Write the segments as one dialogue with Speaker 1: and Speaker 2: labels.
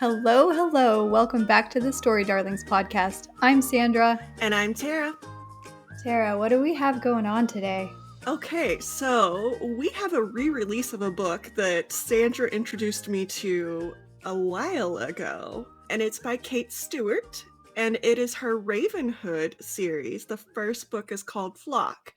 Speaker 1: Hello, hello. Welcome back to the Story Darlings podcast. I'm Sandra.
Speaker 2: And I'm Tara.
Speaker 1: Tara, what do we have going on today?
Speaker 2: Okay, so we have a re-release of a book that Sandra introduced me to a while ago, and it's by Kate Stewart, and it is her Ravenhood series. The first book is called Flock,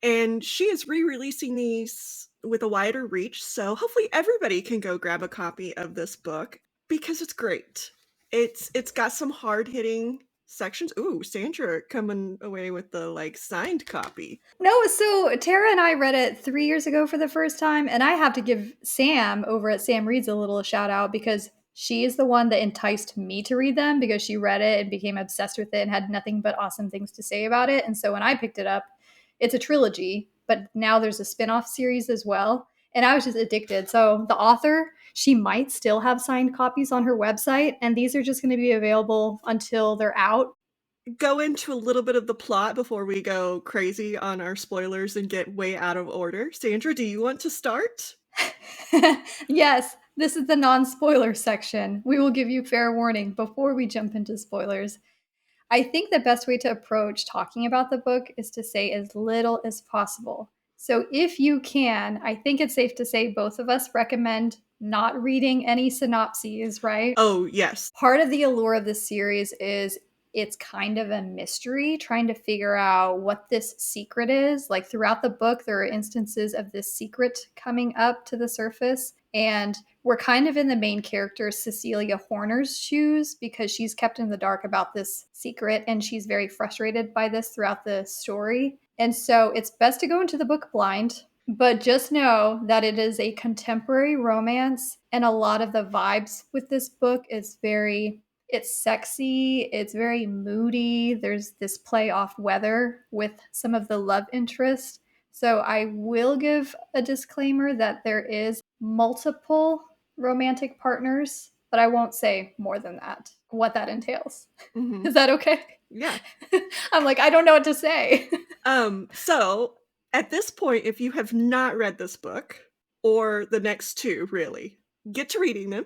Speaker 2: and she is re-releasing these with a wider reach, so hopefully everybody can go grab a copy of this book because it's great. It's got some hard-hitting sections. Ooh, Sandra coming away with the signed copy.
Speaker 1: No, so Tara and I read it 3 years ago for the first time, and I have to give Sam over at Sam Reads a little shout out because she is the one that enticed me to read them because she read it and became obsessed with it and had nothing but awesome things to say about it. And so when I picked it up, it's a trilogy, but now there's a spin-off series as well. And I was just addicted. So the author, she might still have signed copies on her website, and these are just going to be available until they're out.
Speaker 2: Go into a little bit of the plot before we go crazy on our spoilers and get way out of order. Sandra, do you want to start?
Speaker 1: Yes, this is the non-spoiler section. We will give you fair warning before we jump into spoilers. I think the best way to approach talking about the book is to say as little as possible. So if you can, I think it's safe to say both of us recommend not reading any synopses, right?
Speaker 2: Oh, yes.
Speaker 1: Part of the allure of this series is it's kind of a mystery, trying to figure out what this secret is. Like throughout the book, there are instances of this secret coming up to the surface. And we're kind of in the main character, Cecilia Horner's shoes, because she's kept in the dark about this secret and she's very frustrated by this throughout the story. And so it's best to go into the book blind, but just know that it is a contemporary romance, and a lot of the vibes with this book is it's sexy, it's very moody. There's this play off weather with some of the love interest. So I will give a disclaimer that there is multiple romantic partners, but I won't say more than that, what that entails.
Speaker 2: Mm-hmm.
Speaker 1: Is that okay?
Speaker 2: Yeah.
Speaker 1: I'm like, I don't know what to say.
Speaker 2: So at this point, if you have not read this book, or the next two, really, get to reading them.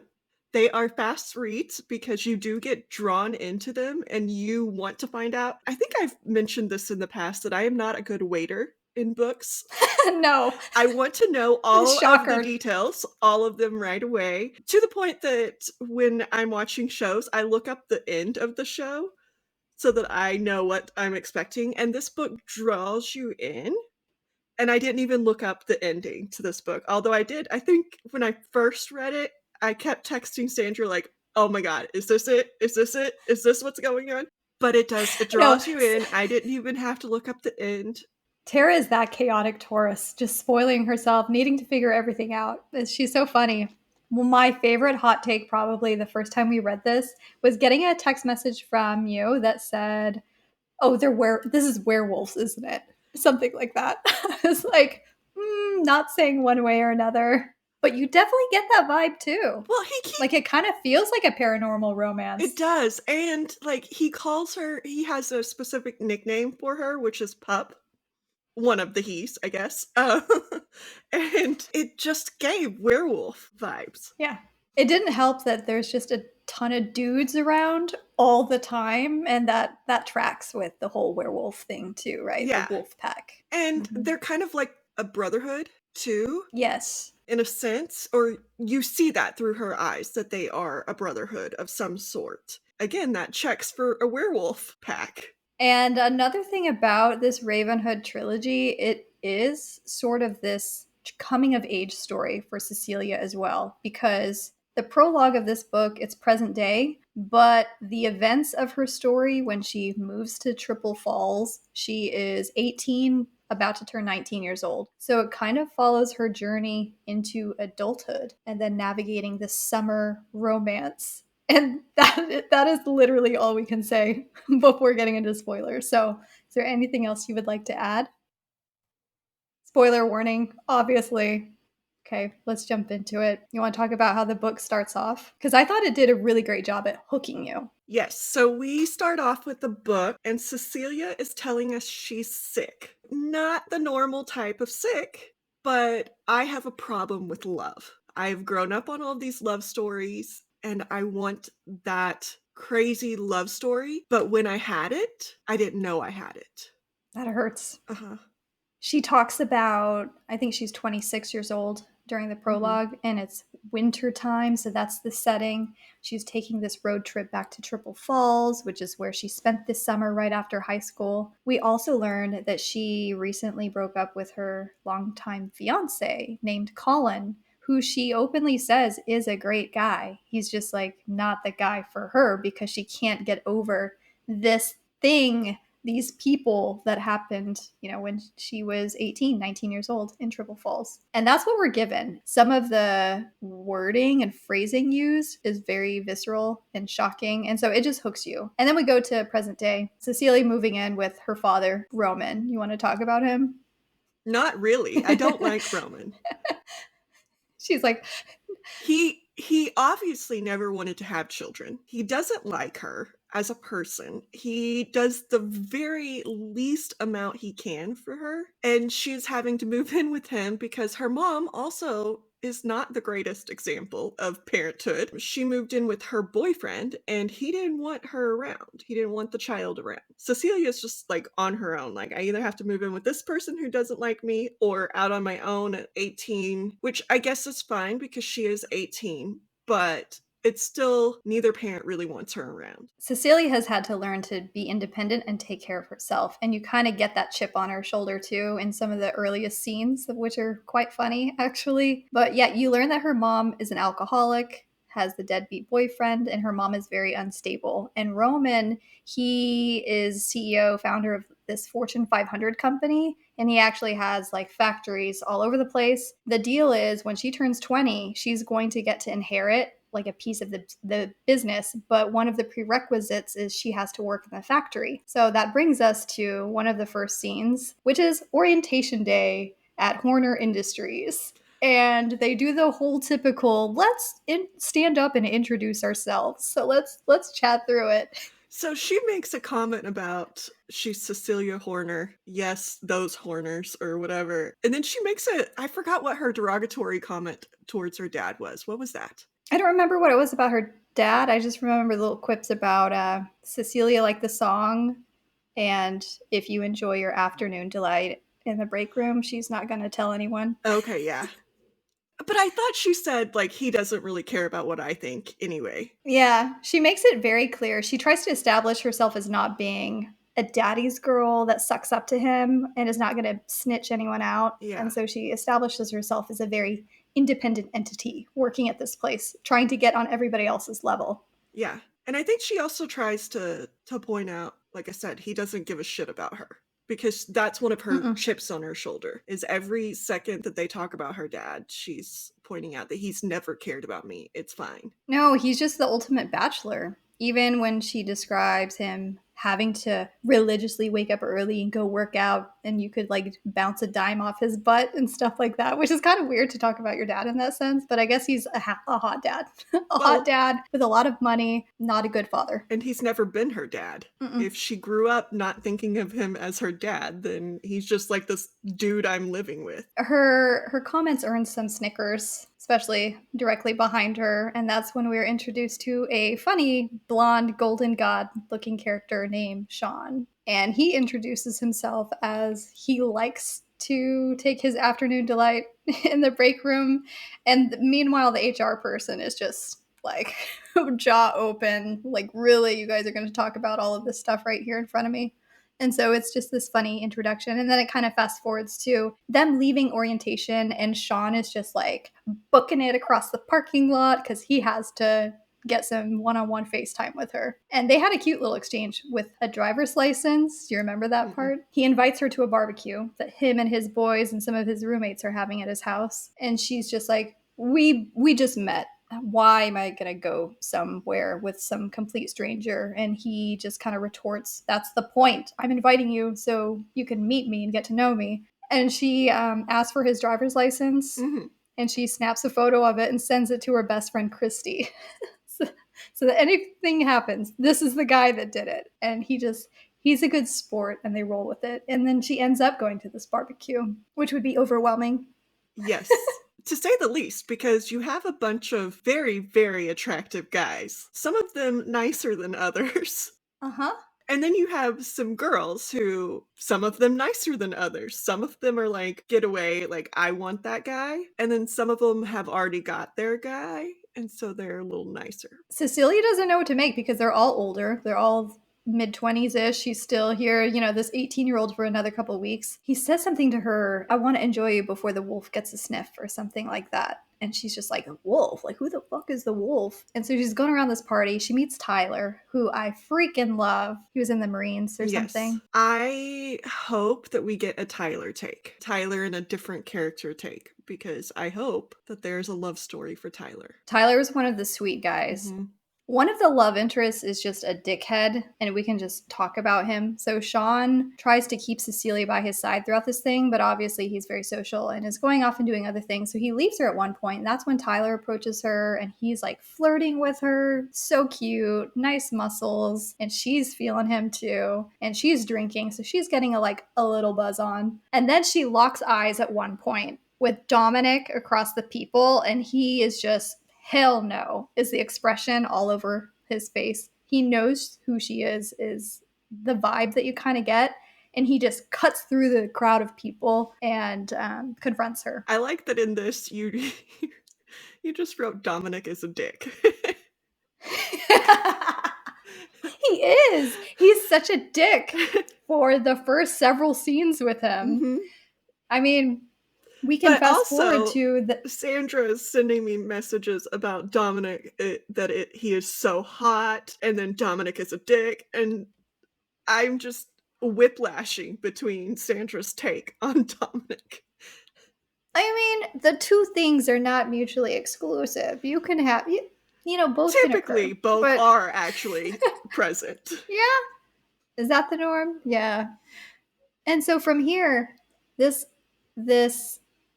Speaker 2: They are fast reads because you do get drawn into them and you want to find out. I think I've mentioned this in the past that I am not a good waiter in books.
Speaker 1: No.
Speaker 2: I want to know all
Speaker 1: Shocker.
Speaker 2: of the details, all of them right away, to the point that when I'm watching shows, I look up the end of the show so that I know what I'm expecting. And this book draws you in. And I didn't even look up the ending to this book. Although I did, I think when I first read it, I kept texting Sandra like, oh my God, is this it? Is this it? Is this what's going on? But it does. It draws you in. I didn't even have to look up the end.
Speaker 1: Tara is that chaotic Taurus, just spoiling herself, needing to figure everything out. She's so funny. Well, my favorite hot take, probably the first time we read this, was getting a text message from you that said, "Oh, this is werewolves, isn't it?" Something like that. I was like, not saying one way or another. But you definitely get that vibe too.
Speaker 2: Well,
Speaker 1: it kind of feels like a paranormal romance.
Speaker 2: It does. And he calls her, he has a specific nickname for her, which is Pup. One of the he's, I guess. And it just gave werewolf vibes.
Speaker 1: Yeah. It didn't help that there's just a ton of dudes around all the time, and that tracks with the whole werewolf thing too, right?
Speaker 2: Yeah.
Speaker 1: The wolf pack.
Speaker 2: And they're kind of like a brotherhood too.
Speaker 1: Yes.
Speaker 2: In a sense, or you see that through her eyes, that they are a brotherhood of some sort. Again, that checks for a werewolf pack.
Speaker 1: And another thing about this Ravenhood trilogy, it is sort of this coming of age story for Cecilia as well, because the prologue of this book, it's present day, but the events of her story when she moves to Triple Falls, she is 18, about to turn 19 years old. So it kind of follows her journey into adulthood and then navigating this summer romance. And that is literally all we can say before getting into spoilers. So is there anything else you would like to add? Spoiler warning, obviously. Okay, let's jump into it. You want to talk about how the book starts off? Because I thought it did a really great job at hooking you.
Speaker 2: Yes, so we start off with the book, and Cecilia is telling us she's sick. Not the normal type of sick, but I have a problem with love. I've grown up on all of these love stories, and I want that crazy love story. But when I had it, I didn't know I had it.
Speaker 1: That hurts.
Speaker 2: Uh-huh.
Speaker 1: She talks about, I think she's 26 years old during the prologue, and it's winter time, so that's the setting. She's taking this road trip back to Triple Falls, which is where she spent this summer right after high school. We also learned that she recently broke up with her longtime fiance named Colin, who she openly says is a great guy. He's just like not the guy for her because she can't get over this thing, these people that happened, when she was 18, 19 years old in Triple Falls. And that's what we're given. Some of the wording and phrasing used is very visceral and shocking. And so it just hooks you. And then we go to present day. Cecilia moving in with her father, Roman. You want to talk about him?
Speaker 2: Not really. I don't like Roman.
Speaker 1: She's like,
Speaker 2: He obviously never wanted to have children. He doesn't like her as a person. He does the very least amount he can for her, and she's having to move in with him because her mom also is not the greatest example of parenthood. She moved in with her boyfriend, and he didn't want her around. He didn't want the child around. Cecilia's just like on her own. Like, I either have to move in with this person who doesn't like me or out on my own at 18, which I guess is fine because she is 18, but it's still neither parent really wants her around.
Speaker 1: Cecilia has had to learn to be independent and take care of herself. And you kind of get that chip on her shoulder too in some of the earliest scenes, which are quite funny, actually. But yeah, you learn that her mom is an alcoholic, has the deadbeat boyfriend, and her mom is very unstable. And Roman, he is CEO, founder of this Fortune 500 company, and he actually has like factories all over the place. The deal is when she turns 20, she's going to get to inherit like a piece of the business, but one of the prerequisites is she has to work in the factory. So that brings us to one of the first scenes, which is orientation day at Horner Industries. And they do the whole typical, let's stand up and introduce ourselves. So let's chat through it.
Speaker 2: So she makes a comment about she's Cecilia Horner. Yes, those Horners or whatever. And then she makes I forgot what her derogatory comment towards her dad was. What was that?
Speaker 1: I don't remember what it was about her dad. I just remember the little quips about Cecilia liked the song, and if you enjoy your afternoon delight in the break room, she's not going to tell anyone.
Speaker 2: Okay, yeah. But I thought she said, like, he doesn't really care about what I think anyway.
Speaker 1: Yeah, she makes it very clear. She tries to establish herself as not being a daddy's girl that sucks up to him and is not going to snitch anyone out.
Speaker 2: Yeah.
Speaker 1: And so she establishes herself as a very independent entity working at this place, trying to get on everybody else's level.
Speaker 2: Yeah. And I think she also tries to point out, like I said, he doesn't give a shit about her. Because that's one of her chips on her shoulder, is every second that they talk about her dad, she's pointing out that he's never cared about me. It's fine.
Speaker 1: No, he's just the ultimate bachelor. Even when she describes him having to religiously wake up early and go work out, and you could like bounce a dime off his butt and stuff like that, which is kind of weird to talk about your dad in that sense. But I guess he's a hot dad. Hot dad with a lot of money, not a good father.
Speaker 2: And he's never been her dad. If she grew up not thinking of him as her dad, then he's just like this dude I'm living with.
Speaker 1: Her comments earned some snickers, especially directly behind her, and that's when we were introduced to a funny blonde golden god looking character named Sean. And he introduces himself as he likes to take his afternoon delight in the break room, and meanwhile the HR person is just like jaw open, like, really, you guys are going to talk about all of this stuff right here in front of me? And so it's just this funny introduction. And then it kind of fast forwards to them leaving orientation, and Sean is just like booking it across the parking lot because he has to get some one-on-one FaceTime with her. And they had a cute little exchange with a driver's license. Do you remember that part? He invites her to a barbecue that him and his boys and some of his roommates are having at his house. And she's just like, we just met. Why am I going to go somewhere with some complete stranger? And he just kind of retorts, that's the point. I'm inviting you so you can meet me and get to know me. And she asks for his driver's license, and she snaps a photo of it and sends it to her best friend, Christy. so that anything happens, this is the guy that did it. And he's a good sport, and they roll with it. And then she ends up going to this barbecue, which would be overwhelming.
Speaker 2: Yes. to say the least, because you have a bunch of very, very attractive guys, some of them nicer than others.
Speaker 1: Uh-huh.
Speaker 2: And then you have some girls who, some of them nicer than others. Some of them are like, get away, like, I want that guy. And then some of them have already got their guy, and so they're a little nicer.
Speaker 1: Cecilia doesn't know what to make because they're all older. They're all mid-20s-ish. She's still here, this 18-year-old for another couple weeks. He says something to her, I want to enjoy you before the wolf gets a sniff, or something like that. And she's just like, a wolf? Like, who the fuck is the wolf? And so she's going around this party. She meets Tyler, who I freaking love. He was in the Marines or something.
Speaker 2: I hope that we get a Tyler take. Tyler in a different character take, because I hope that there's a love story for Tyler.
Speaker 1: Tyler is one of the sweet guys.
Speaker 2: Mm-hmm.
Speaker 1: One of the love interests is just a dickhead, and we can just talk about him. So Sean tries to keep Cecilia by his side throughout this thing, but obviously he's very social and is going off and doing other things. So he leaves her at one point, and that's when Tyler approaches her, and he's like flirting with her. So cute, nice muscles, and she's feeling him too. And she's drinking, so she's getting a little buzz on. And then she locks eyes at one point with Dominic across the people, and he is just... hell no is the expression all over his face. He knows who she is the vibe that you kind of get. And he just cuts through the crowd of people and confronts her.
Speaker 2: I like that in this, you just wrote Dominic is a dick.
Speaker 1: He is. He's such a dick for the first several scenes with him.
Speaker 2: Mm-hmm.
Speaker 1: I mean... we can fast forward to
Speaker 2: Sandra is sending me messages about Dominic, he is so hot, and then Dominic is a dick, and I'm just whiplashing between Sandra's take on Dominic.
Speaker 1: I mean, the two things are not mutually exclusive. You can have, both.
Speaker 2: Typically, both are actually present.
Speaker 1: Yeah. Is that the norm? Yeah. And so from here, this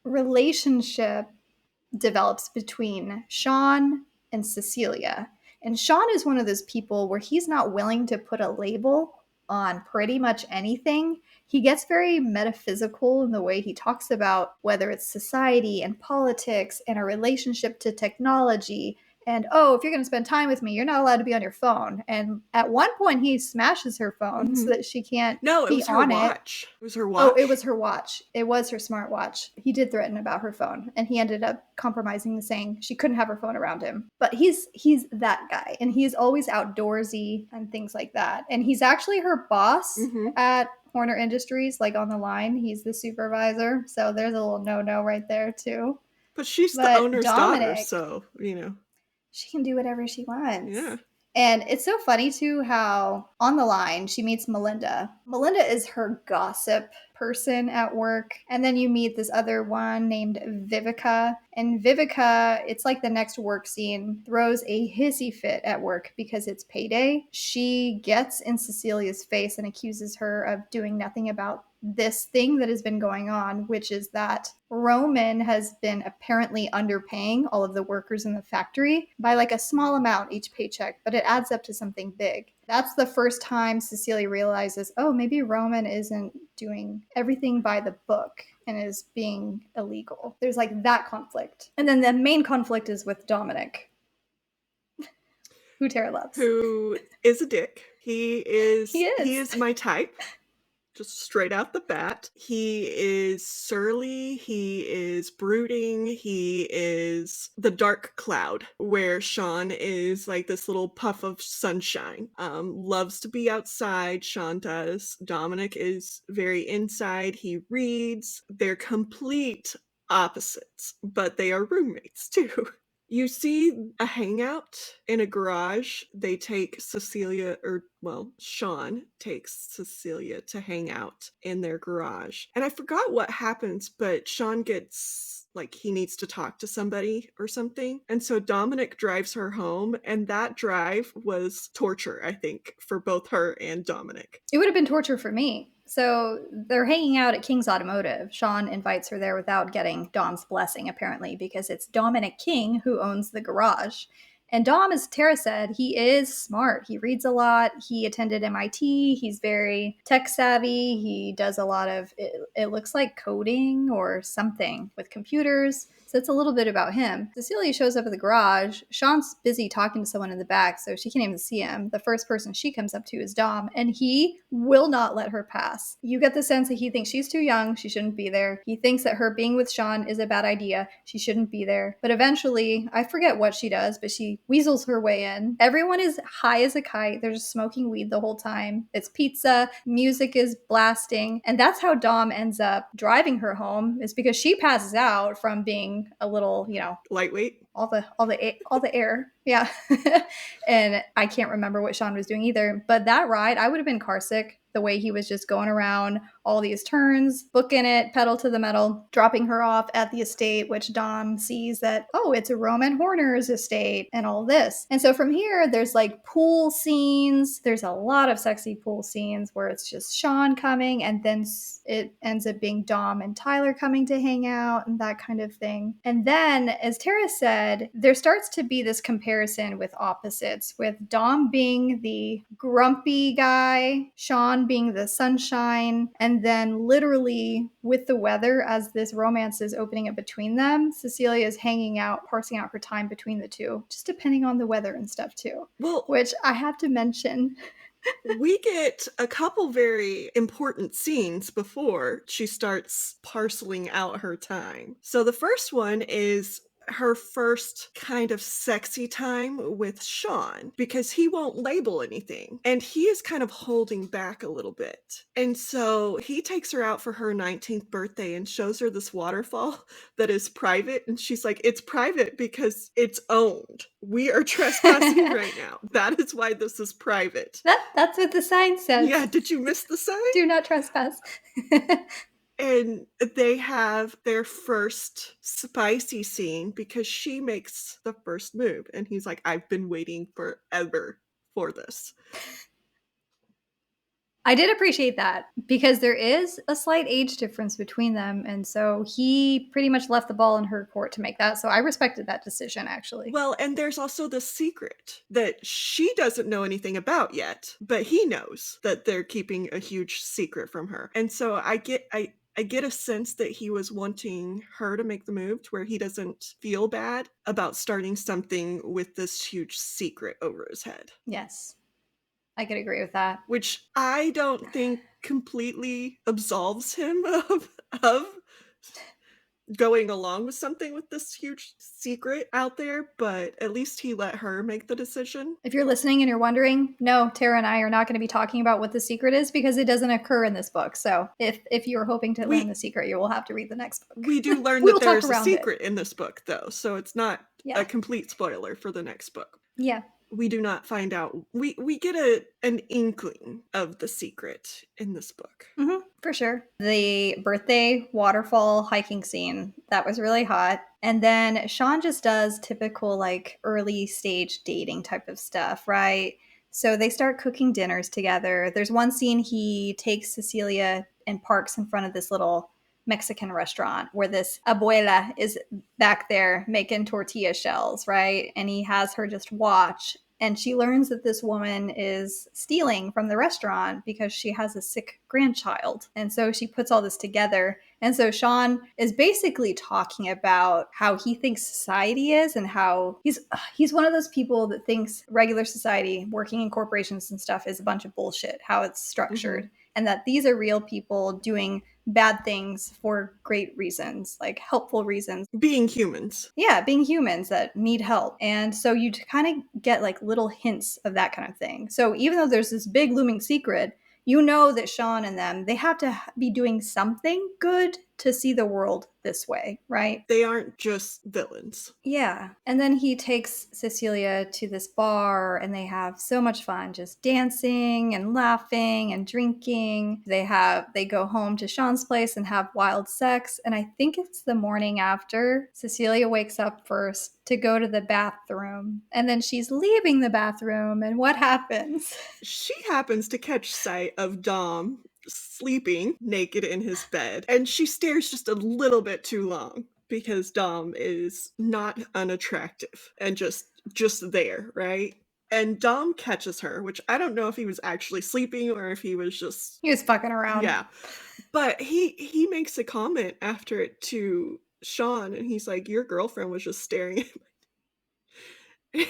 Speaker 1: relationship develops between Sean and Cecilia. And Sean is one of those people where he's not willing to put a label on pretty much anything. He gets very metaphysical in the way he talks about whether it's society and politics and a relationship to technology. And, if you're going to spend time with me, you're not allowed to be on your phone. And at one point, he smashes her phone so that she can't
Speaker 2: No, it
Speaker 1: be
Speaker 2: was her
Speaker 1: on
Speaker 2: watch. It was her watch.
Speaker 1: Oh, it was her watch. It was her smartwatch. He did threaten about her phone, and he ended up compromising and saying she couldn't have her phone around him. But he's that guy, and he's always outdoorsy and things like that. And he's actually her boss at Horner Industries, like on the line. He's the supervisor, so there's a little no-no right there, too.
Speaker 2: But she's the owner's daughter, so,
Speaker 1: she can do whatever she wants.
Speaker 2: Yeah.
Speaker 1: And it's so funny, too, how on the line she meets Melinda. Melinda is her gossip person at work. And then you meet this other one named Vivica. And Vivica, it's like the next work scene, throws a hissy fit at work because it's payday. She gets in Cecilia's face and accuses her of doing nothing about this thing that has been going on, which is that Roman has been apparently underpaying all of the workers in the factory by a small amount each paycheck, but it adds up to something big. That's the first time Cecilia realizes, maybe Roman isn't doing everything by the book and is being illegal. There's that conflict. And then the main conflict is with Dominic, who Tara loves.
Speaker 2: Who is a dick. He is my type. Just straight out the bat. He is surly, he is brooding, he is the dark cloud, where Sean is like this little puff of sunshine. Loves to be outside, Sean does. Dominic is very inside, he reads. They're complete opposites, but they are roommates too. You see a hangout in a garage. They take Sean takes Cecilia to hang out in their garage. And I forgot what happens, but Sean gets he needs to talk to somebody or something. And so Dominic drives her home, and that drive was torture, I think, for both her and Dominic.
Speaker 1: It would have been torture for me. So they're hanging out at King's Automotive. Sean invites her there without getting Dom's blessing, apparently, because it's Dominic King who owns the garage. And Dom, as Tara said, he is smart. He reads a lot. He attended MIT. He's very tech savvy. He does a lot of, it looks like coding or something with computers. So it's a little bit about him. Cecilia shows up at the garage. Sean's busy talking to someone in the back, so she can't even see him. The first person she comes up to is Dom, and he will not let her pass. You get the sense that he thinks she's too young, she shouldn't be there. He thinks that her being with Sean is a bad idea, she shouldn't be there. But eventually, I forget what she does, but she weasels her way in. Everyone is high as a kite. They're just smoking weed the whole time. It's pizza, music is blasting, and that's how Dom ends up driving her home, is because she passes out from being a little,
Speaker 2: lightweight.
Speaker 1: All the air. Yeah. And I can't remember what Sean was doing either. But that ride, I would have been carsick. The way he was just going around all these turns, booking it, pedal to the metal, dropping her off at the estate, which Dom sees that, oh, it's a Roman Horner's estate and all this. And so from here, there's like pool scenes. There's a lot of sexy pool scenes where it's just Sean coming, and then it ends up being Dom and Tyler coming to hang out and that kind of thing. And then, as Tara said, there starts to be this comparison with opposites, with Dom being the grumpy guy, Sean being the sunshine, and then literally with the weather, as this romance is opening up between them, Cecilia is hanging out, parsing out her time between the two, just depending on the weather and stuff too.
Speaker 2: Well,
Speaker 1: which I have to mention.
Speaker 2: We get a couple very important scenes before she starts parceling out her time. So the first one is her first kind of sexy time with Sean, because he won't label anything and he is kind of holding back a little bit. And so he takes her out for her 19th birthday and shows her this waterfall that is private, and she's like, it's private because it's owned. We are trespassing right now. That is why this is private.
Speaker 1: That's what the sign says.
Speaker 2: Yeah, did you miss the sign?
Speaker 1: Do not trespass.
Speaker 2: And they have their first spicy scene because she makes the first move. And he's like, I've been waiting forever for this.
Speaker 1: I did appreciate that, because there is a slight age difference between them. And so he pretty much left the ball in her court to make that. So I respected that decision, actually.
Speaker 2: Well, and there's also the secret that she doesn't know anything about yet, but he knows that they're keeping a huge secret from her. And so I get a sense that he was wanting her to make the move to where he doesn't feel bad about starting something with this huge secret over his head.
Speaker 1: Yes, I could agree with that.
Speaker 2: Which I don't think completely absolves him of going along with something with this huge secret out there, but at least he let her make the decision.
Speaker 1: If you're listening and you're wondering, no, Tara and I are not going to be talking about what the secret is, because it doesn't occur in this book. So if you're hoping to learn the secret, you will have to read the next book.
Speaker 2: We do learn that there's a secret in this book, though, so it's not a complete spoiler for the next book.
Speaker 1: Yeah.
Speaker 2: We do not find out. We get an inkling of the secret in this book.
Speaker 1: Mm-hmm, for sure. The birthday waterfall hiking scene, that was really hot. And then Sean just does typical like early stage dating type of stuff, right? So they start cooking dinners together. There's one scene he takes Cecilia and parks in front of this little Mexican restaurant where this abuela is back there making tortilla shells, right? And he has her just watch. And she learns that this woman is stealing from the restaurant because she has a sick grandchild. And so she puts all this together. And so Sean is basically talking about how he thinks society is, and how he's one of those people that thinks regular society, working in corporations and stuff, is a bunch of bullshit, how it's structured. Mm-hmm. And that these are real people doing bad things for great reasons, like helpful reasons.
Speaker 2: Being humans.
Speaker 1: Yeah, being humans that need help. And so you kind of get like little hints of that kind of thing. So even though there's this big looming secret, you know that Sean and them, they have to be doing something good to see the world this way, right?
Speaker 2: They aren't just villains.
Speaker 1: Yeah. And then he takes Cecilia to this bar, and they have so much fun just dancing and laughing and drinking. They go home to Sean's place and have wild sex. And I think it's the morning after, Cecilia wakes up first to go to the bathroom. And then she's leaving the bathroom, and what happens?
Speaker 2: She happens to catch sight of Dom sleeping naked in his bed, and she stares just a little bit too long. because Dom is not unattractive and just there, right? And Dom catches her, which I don't know if he was actually sleeping or if he was just,
Speaker 1: He was fucking around.
Speaker 2: yeah. But he makes a comment after it to Sean, and he's like, "Your girlfriend was just staring at me."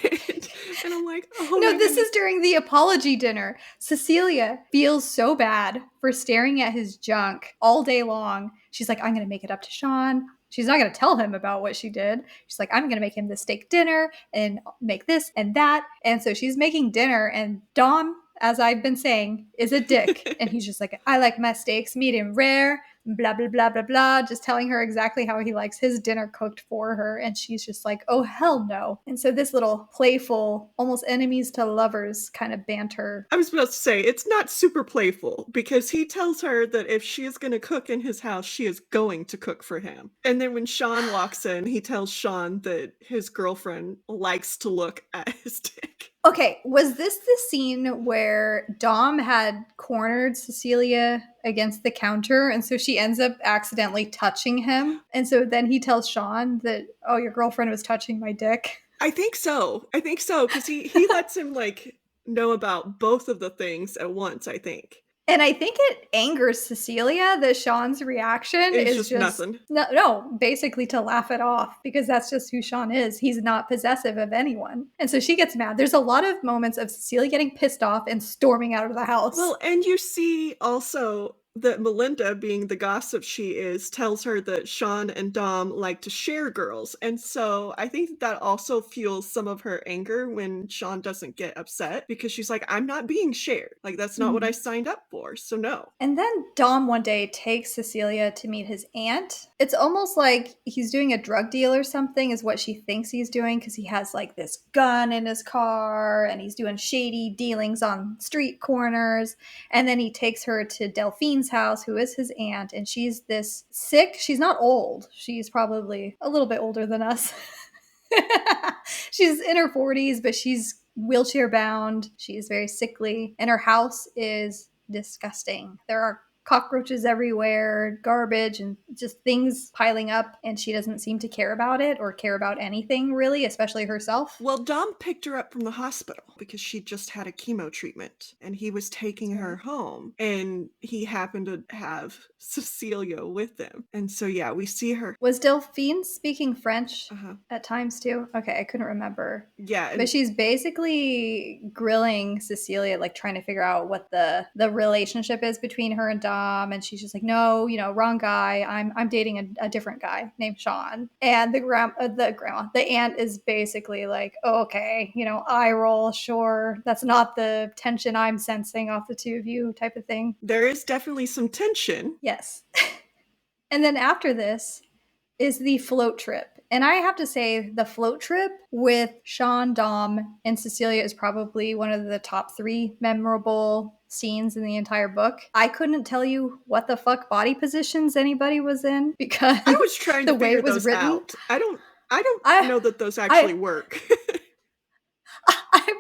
Speaker 2: And I'm like, "Oh
Speaker 1: No,
Speaker 2: my
Speaker 1: this
Speaker 2: goodness."
Speaker 1: is during the apology dinner. Cecilia feels so bad for staring at his junk all day long. She's like, I'm going to make it up to Sean. She's not going to tell him about what she did. She's like, I'm going to make him the steak dinner and make this and that. And so she's making dinner, and Dom, as I've been saying, is a dick. And he's just like, I like my steaks medium rare, blah, blah, blah, blah, blah, just telling her exactly how he likes his dinner cooked for her. And she's just like, oh, hell no. And so this little playful, almost enemies to lovers kind of banter.
Speaker 2: I was about to say, it's not super playful because he tells her that if she is going to cook in his house, she is going to cook for him. And then when Sean walks in, he tells Sean that his girlfriend likes to look at his dick.
Speaker 1: Okay, was this the scene where Dom had cornered Cecilia against the counter, and so she ends up accidentally touching him? And so then he tells Sean that, oh, your girlfriend was touching my dick.
Speaker 2: I think so, because he lets him, like, know about both of the things at once, I think.
Speaker 1: And I think it angers Cecilia that Sean's reaction
Speaker 2: It's
Speaker 1: is
Speaker 2: just nothing.
Speaker 1: No, basically to laugh it off, because that's just who Sean is. He's not possessive of anyone. And so she gets mad. There's a lot of moments of Cecilia getting pissed off and storming out of the house.
Speaker 2: Well, and you see also that Melinda, being the gossip she is, tells her that Sean and Dom like to share girls. And so I think that also fuels some of her anger when Sean doesn't get upset, because she's like, I'm not being shared. Like, that's not what I signed up for. So no.
Speaker 1: And then Dom one day takes Cecilia to meet his aunt. It's almost like he's doing a drug deal or something, is what she thinks he's doing, because he has like this gun in his car and he's doing shady dealings on street corners. And then he takes her to Delphine's house, who is his aunt, and she's this sick. She's not old. She's probably a little bit older than us. She's in her 40s, but she's wheelchair bound. She is very sickly, and her house is disgusting. There are cockroaches everywhere, garbage, and just things piling up, and she doesn't seem to care about it or care about anything really, especially herself.
Speaker 2: Well, Dom picked her up from the hospital because she just had a chemo treatment, and he was taking her home, and he happened to have Cecilia with him. And so, yeah, we see her.
Speaker 1: Was Delphine speaking French at times too? Okay, I couldn't remember.
Speaker 2: Yeah.
Speaker 1: But she's basically grilling Cecilia, like trying to figure out what the relationship is between her and Dom. And she's just like, no, wrong guy. I'm dating a different guy named Sean. And the aunt is basically like, oh, okay, eye roll, sure. That's not the tension I'm sensing off the two of you type of thing.
Speaker 2: There is definitely some tension.
Speaker 1: Yes. And then after this is the float trip. And I have to say, the float trip with Sean, Dom, and Cecilia is probably one of the top 3 memorable scenes in the entire book. I couldn't tell you what the fuck body positions anybody was in, because
Speaker 2: I was trying to figure those out. I don't know that those actually work.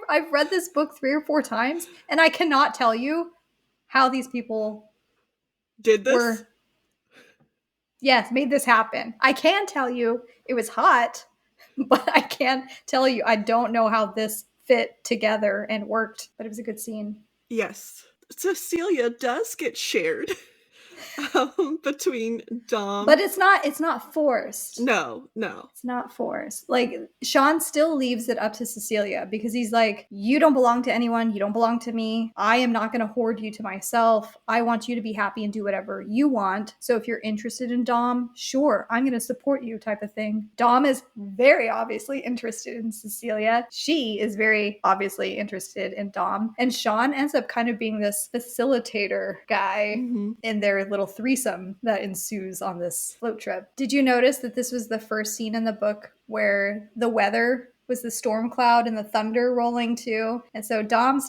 Speaker 1: I've read this book 3 or 4 times, and I cannot tell you how these people
Speaker 2: did this.
Speaker 1: Yes, made this happen. I can tell you it was hot, but I can't tell you, I don't know how this fit together and worked, but it was a good scene.
Speaker 2: Yes. Cecilia does get shared between Dom.
Speaker 1: But it's not forced.
Speaker 2: No.
Speaker 1: It's not forced. Like, Sean still leaves it up to Cecilia, because he's like, you don't belong to anyone. You don't belong to me. I am not going to hoard you to myself. I want you to be happy and do whatever you want. So if you're interested in Dom, sure, I'm going to support you, type of thing. Dom is very obviously interested in Cecilia. She is very obviously interested in Dom. And Sean ends up kind of being this facilitator guy in their little threesome that ensues on this float trip. Did you notice that this was the first scene in the book where the weather was the storm cloud and the thunder rolling too? And so Dom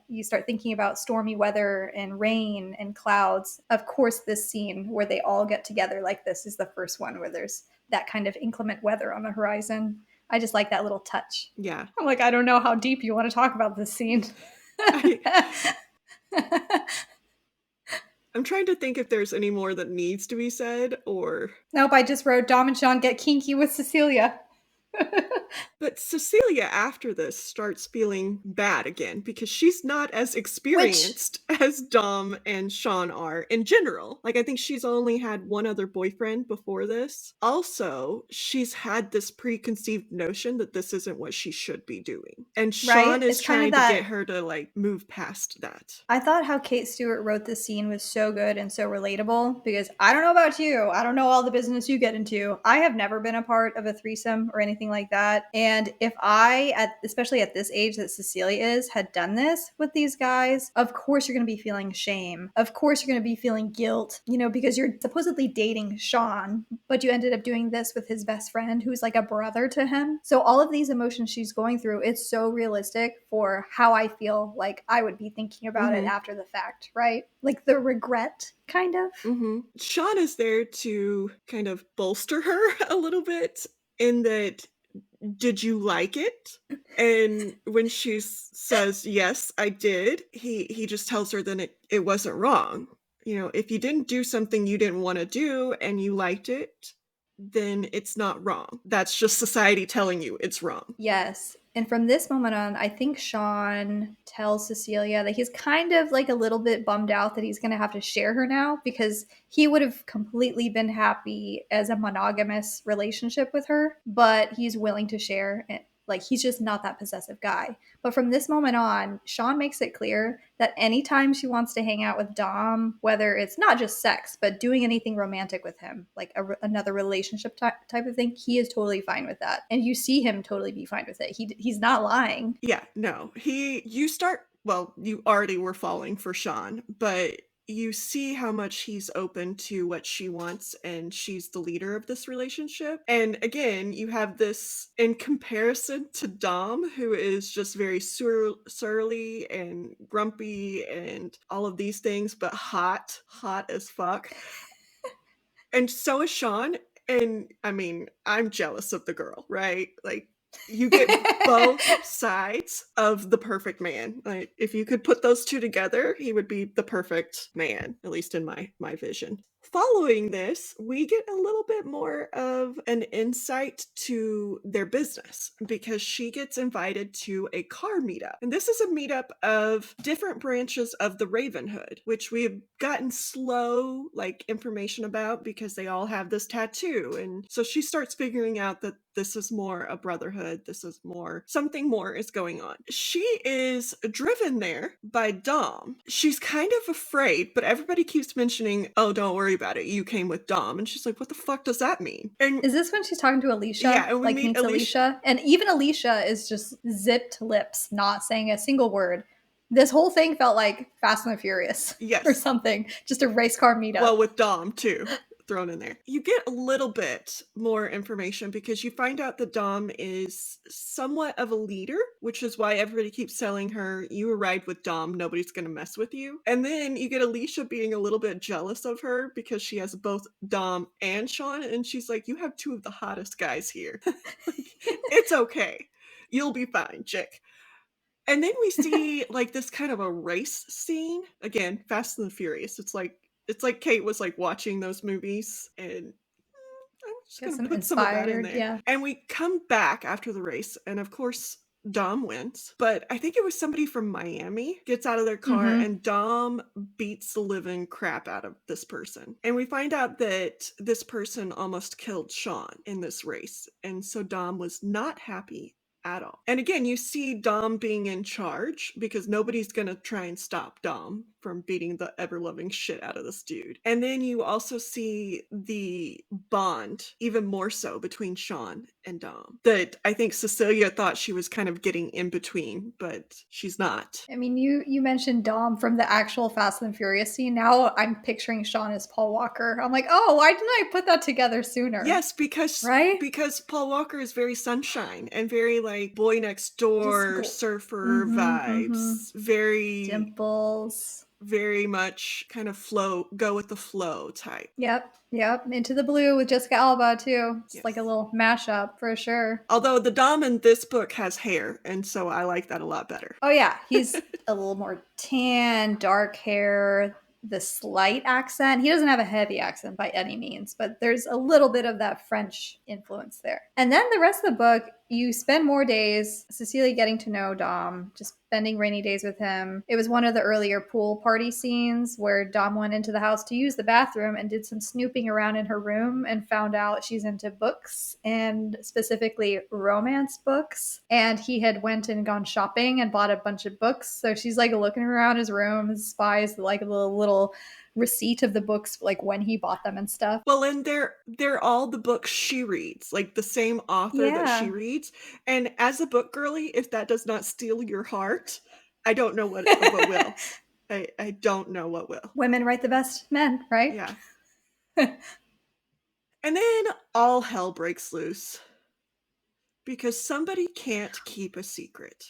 Speaker 1: you start thinking about stormy weather and rain and clouds. Of course, this scene where they all get together like this is the first one where there's that kind of inclement weather on the horizon. I just like that little touch.
Speaker 2: Yeah.
Speaker 1: I'm like, I don't know how deep you want to talk about this scene.
Speaker 2: I'm trying to think if there's any more that needs to be said, or...
Speaker 1: Nope, I just wrote Dom and Sean get kinky with Cecilia.
Speaker 2: But Cecilia, after this, starts feeling bad again because she's not as
Speaker 1: Which,
Speaker 2: experienced as Dom and Sean are in general. Like, I think she's only had one other boyfriend before this. Also, she's had this preconceived notion that this isn't what she should be doing. And Sean
Speaker 1: right?
Speaker 2: is
Speaker 1: It's kind of
Speaker 2: trying to get
Speaker 1: that.
Speaker 2: her to, like, move past that.
Speaker 1: I thought how Kate Stewart wrote this scene was so good and so relatable because I don't know about you. I don't know all the business you get into. I have never been a part of a threesome or anything like that. And if I, especially at this age that Cecilia is, had done this with these guys, of course you're going to be feeling shame. Of course you're going to be feeling guilt, because you're supposedly dating Sean, but you ended up doing this with his best friend who's like a brother to him. So all of these emotions she's going through, it's so realistic for how I feel like I would be thinking about it after the fact, right? Like the regret, kind of.
Speaker 2: Sean is there to kind of bolster her a little bit in that, did you like it? And when she says, yes, I did, he just tells her that it wasn't wrong. If you didn't do something you didn't want to do and you liked it, then it's not wrong. That's just society telling you it's wrong.
Speaker 1: Yes. And from this moment on, I think Sean tells Cecilia that he's kind of like a little bit bummed out that he's going to have to share her now because he would have completely been happy as a monogamous relationship with her, but he's willing to share it. Like, he's just not that possessive guy. But from this moment on, Sean makes it clear that anytime she wants to hang out with Dom, whether it's not just sex, but doing anything romantic with him, like another relationship type of thing, he is totally fine with that. And you see him totally be fine with it. He's not lying.
Speaker 2: Yeah, no. You already were falling for Sean, but you see how much he's open to what she wants, and she's the leader of this relationship. And again, you have this in comparison to Dom, who is just very surly and grumpy and all of these things, but hot as fuck. And so is Sean. And I mean, I'm jealous of the girl, right? Like, you get both sides of the perfect man. Like, if you could put those two together, he would be the perfect man, at least in my vision. Following this, we get a little bit more of an insight to their business because she gets invited to a car meetup. And this is a meetup of different branches of the Ravenhood, which we've gotten slow information about because they all have this tattoo. And so she starts figuring out that this is more a brotherhood. This is more, something more is going on. She is driven there by Dom. She's kind of afraid, but everybody keeps mentioning, oh, don't worry about it. You came with Dom. And she's like, what the fuck does that mean? And
Speaker 1: is this when she's talking to Alicia?
Speaker 2: Yeah, and we
Speaker 1: meets Alicia. And even Alicia is just zipped lips, not saying a single word. This whole thing felt like Fast and the Furious.
Speaker 2: Yes.
Speaker 1: Or something. Just a race car meetup.
Speaker 2: Well, with Dom, too. Thrown in there. You get a little bit more information because you find out that Dom is somewhat of a leader, which is why everybody keeps telling her, you arrived with Dom, nobody's going to mess with you. And then you get Alicia being a little bit jealous of her because she has both Dom and Sean, and she's like, you have two of the hottest guys here. It's okay. You'll be fine, chick. And then we see this kind of a race scene. Again, Fast and the Furious. It's like Kate was watching those movies, and I'm just going to put some of that in there.
Speaker 1: Yeah.
Speaker 2: And we come back after the race, and of course, Dom wins. But I think it was somebody from Miami gets out of their car, and Dom beats the living crap out of this person. And we find out that this person almost killed Sean in this race. And so Dom was not happy at all. And again, you see Dom being in charge because nobody's gonna try and stop Dom from beating the ever-loving shit out of this dude. And then you also see the bond even more so between Sean and Dom that I think Cecilia thought she was kind of getting in between, but she's not.
Speaker 1: I mean, you mentioned Dom from the actual Fast and Furious scene. Now I'm picturing Sean as Paul Walker. I'm like, oh, why didn't I put that together sooner?
Speaker 2: Yes, because Paul Walker is very sunshine and very boy next door surfer vibes. Very
Speaker 1: dimples.
Speaker 2: Very much kind of go with the flow type.
Speaker 1: Yep. Into the Blue with Jessica Alba too. It's like a little mashup for sure.
Speaker 2: Although the Dom in this book has hair, and so I like that a lot better.
Speaker 1: Oh yeah, he's a little more tan, dark hair. the slight accent. He doesn't have a heavy accent by any means, but there's a little bit of that French influence there. And then the rest of the book, you spend more days, Cecilia getting to know Dom, just spending rainy days with him. It was one of the earlier pool party scenes where Dom went into the house to use the bathroom and did some snooping around in her room and found out she's into books, and specifically romance books. And he had went and gone shopping and bought a bunch of books. So she's like looking around his room, spies like a little receipt of the books, like when he bought them and stuff.
Speaker 2: Well, and they're all the books she reads, like the same author that she reads. And as a book girly, if that does not steal your heart, I don't know what will. I don't know what will.
Speaker 1: Women write the best men, right?
Speaker 2: Yeah. And then all hell breaks loose because somebody can't keep a secret.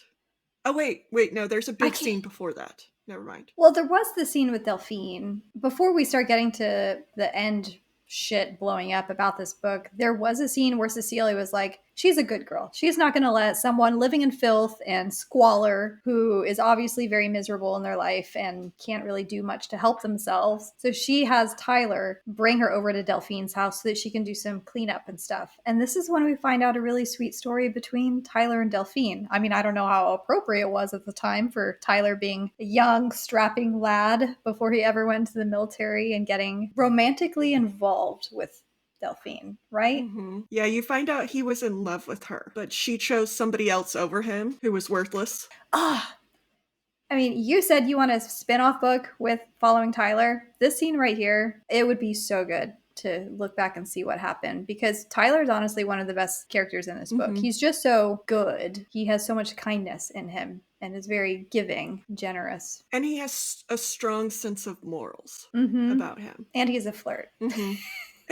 Speaker 2: Oh, wait, no, there's a big scene before that. Never mind.
Speaker 1: Well, there was the scene with Delphine. Before we start getting to the end shit blowing up about this book, there was a scene where Cecilia was like, she's a good girl. She's not going to let someone living in filth and squalor, who is obviously very miserable in their life and can't really do much to help themselves. So she has Tyler bring her over to Delphine's house so that she can do some cleanup and stuff. And this is when we find out a really sweet story between Tyler and Delphine. I mean, I don't know how appropriate it was at the time for Tyler being a young, strapping lad before he ever went to the military and getting romantically involved with Delphine, right?
Speaker 2: Mm-hmm. Yeah, you find out he was in love with her, but she chose somebody else over him who was worthless.
Speaker 1: I mean, you said you want a spin-off book with following Tyler. This scene right here, it would be so good to look back and see what happened, because Tyler's honestly one of the best characters in this book. He's just so good. He has so much kindness in him and is very giving, generous.
Speaker 2: And he has a strong sense of morals about him.
Speaker 1: And he's a flirt.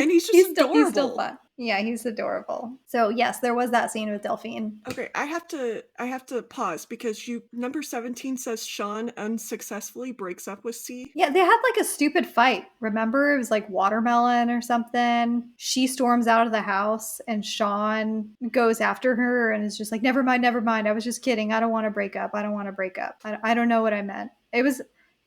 Speaker 2: And he's just adorable.
Speaker 1: He's still fun. Yeah, he's adorable. So yes, there was that scene with Delphine.
Speaker 2: Okay, I have to pause because number 17 says Sean unsuccessfully breaks up with C.
Speaker 1: Yeah, they had like a stupid fight. Remember? It was like watermelon or something. She storms out of the house and Sean goes after her and is just like, never mind. I was just kidding. I don't want to break up. I don't know what I meant. It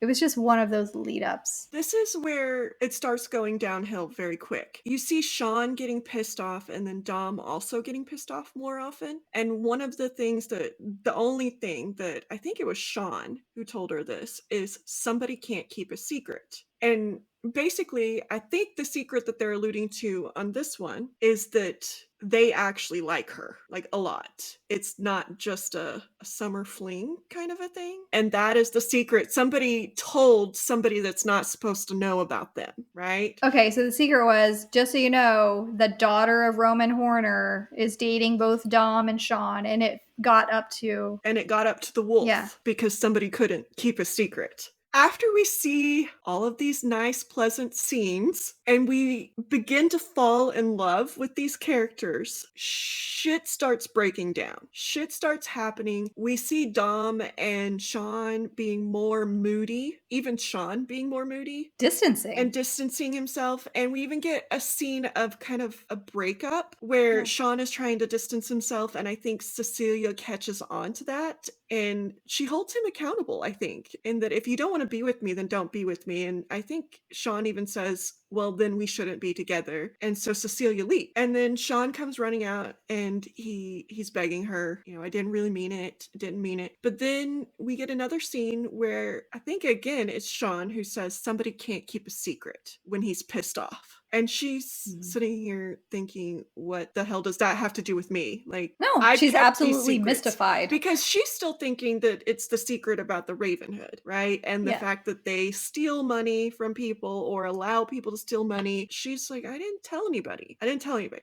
Speaker 1: was just one of those lead ups.
Speaker 2: This is where it starts going downhill very quick. You see Sean getting pissed off and then Dom also getting pissed off more often. And the only thing that I think it was Sean who told her this is somebody can't keep a secret. And basically, I think the secret that they're alluding to on this one is that they actually like her, like a lot. It's not just a summer fling kind of a thing. And that is the secret. Somebody told somebody that's not supposed to know about them, right?
Speaker 1: Okay, so the secret was, just so you know, the daughter of Roman Horner is dating both Dom and Sean, and it got up to
Speaker 2: the wolf because somebody couldn't keep a secret. After we see all of these nice, pleasant scenes, and we begin to fall in love with these characters, shit starts breaking down. Shit starts happening. We see Dom and Sean being more moody, even Sean being more moody. Distancing himself. And we even get a scene of kind of a breakup where Sean is trying to distance himself, and I think Cecilia catches on to that. And she holds him accountable, I think, in that if you don't want to be with me, then don't be with me. And I think Sean even says, well, then we shouldn't be together. And so Cecilia leaves. And then Sean comes running out and he's begging her, I didn't really mean it. Didn't mean it. But then we get another scene where I think, again, it's Sean who says somebody can't keep a secret when he's pissed off. And she's sitting here thinking, what the hell does that have to do with me? Like,
Speaker 1: no, she's absolutely mystified.
Speaker 2: Because she's still thinking that it's the secret about the Ravenhood, right? And the fact that they steal money from people or allow people to steal money. She's like, I didn't tell anybody.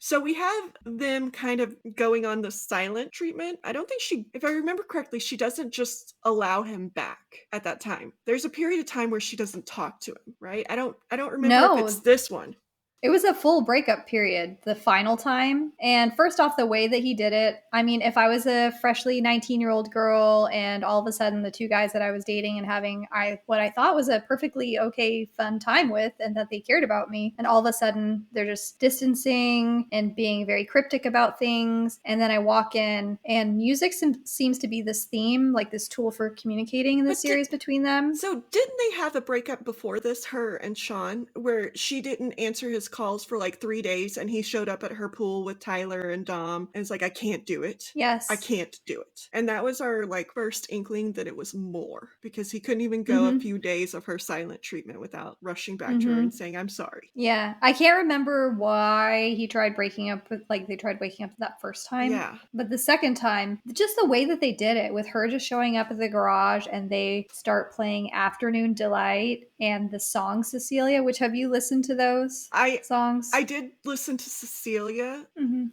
Speaker 2: So we have them kind of going on the silent treatment. I don't think if I remember correctly, she doesn't just allow him back at that time. There's a period of time where she doesn't talk to him, right? I don't remember if it's this one.
Speaker 1: It was a full breakup period, the final time. And first off, the way that he did it, I mean, if I was a freshly 19-year-old girl and all of a sudden the two guys that I was dating and having what I thought was a perfectly okay, fun time with and that they cared about me, and all of a sudden they're just distancing and being very cryptic about things. And then I walk in and music seems to be this theme, like this tool for communicating in the series between them.
Speaker 2: So didn't they have a breakup before this, her and Sean, where she didn't answer his calls for like 3 days and he showed up at her pool with Tyler and Dom and it's like, I can't do it.
Speaker 1: Yes.
Speaker 2: I can't do it. And that was our like first inkling that it was more, because he couldn't even go a few days of her silent treatment without rushing back to her and saying, I'm sorry.
Speaker 1: Yeah. I can't remember why he tried breaking up with, like, they tried breaking up that first time.
Speaker 2: Yeah.
Speaker 1: But the second time, just the way that they did it, with her just showing up at the garage and they start playing Afternoon Delight and the song Cecilia, which, have you listened to those songs?
Speaker 2: I did listen to Cecilia.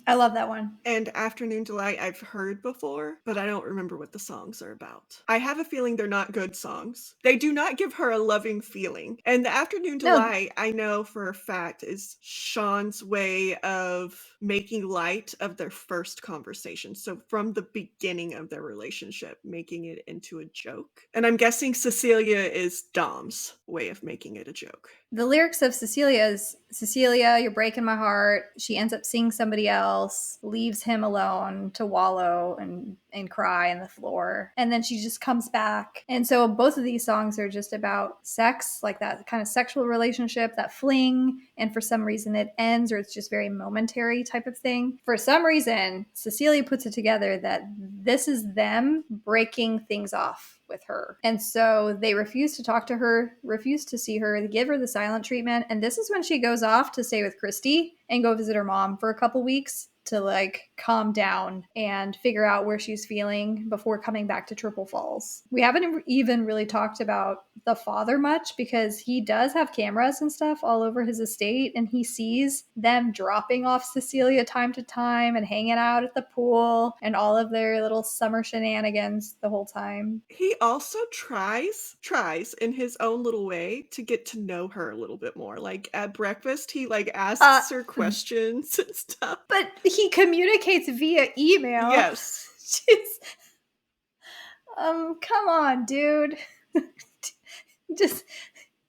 Speaker 1: I love that one.
Speaker 2: And Afternoon Delight I've heard before, but I don't remember what the songs are about. I have a feeling they're not good songs. They do not give her a loving feeling. And the Afternoon Delight, I know for a fact, is Sean's way of making light of their first conversation. So from the beginning of their relationship, making it into a joke. And I'm guessing Cecilia is Dom's way of making it a joke.
Speaker 1: The lyrics of Cecilia is, Cecilia, you're breaking my heart. She ends up seeing somebody else, leaves him alone to wallow and cry on the floor. And then she just comes back. And so both of these songs are just about sex, like that kind of sexual relationship, that fling. And for some reason it ends, or it's just very momentary type of thing. For some reason, Cecilia puts it together that this is them breaking things off with her. And so they refuse to talk to her, refuse to see her, they give her the silent treatment. And this is when she goes off to stay with Christy and go visit her mom for a couple weeks to like calm down and figure out where she's feeling before coming back to Triple Falls. We haven't even really talked about the father much, because he does have cameras and stuff all over his estate, and he sees them dropping off Cecilia time to time and hanging out at the pool and all of their little summer shenanigans the whole time.
Speaker 2: He also tries in his own little way to get to know her a little bit more. Like at breakfast, he like asks her questions and stuff.
Speaker 1: But he communicates via email.
Speaker 2: Yes.
Speaker 1: Jeez. Come on, dude. Just,